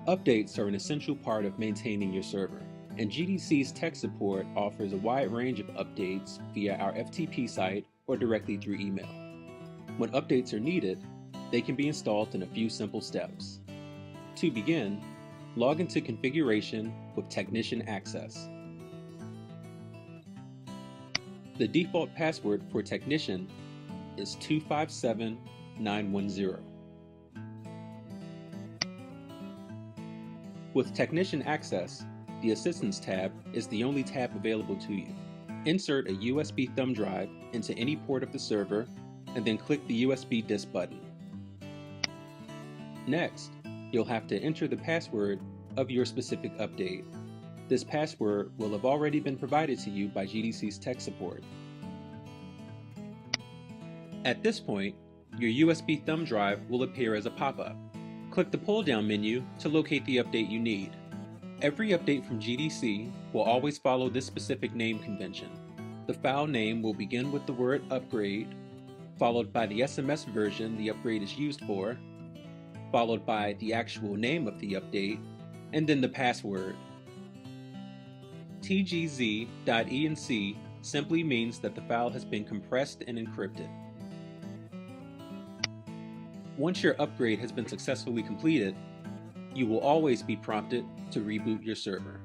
Updates are an essential part of maintaining your server, and GDC's tech support offers a wide range of updates via our FTP site or directly through email. When updates are needed, they can be installed in a few simple steps. To begin, log into Configuration with Technician Access. The default password for Technician is 257910. With Technician Access, the Assistance tab is the only tab available to you. Insert a USB thumb drive into any port of the server and then click the USB disk button. Next, you'll have to enter the password of your specific update. This password will have already been provided to you by GDC's tech support. At this point, your USB thumb drive will appear as a pop-up. Click the pull-down menu to locate the update you need. Every update from GDC will always follow this specific name convention. The file name will begin with the word upgrade, followed by the SMS version the upgrade is used for, followed by the actual name of the update, and then the password. tgz.enc simply means that the file has been compressed and encrypted. Once your upgrade has been successfully completed, you will always be prompted to reboot your server.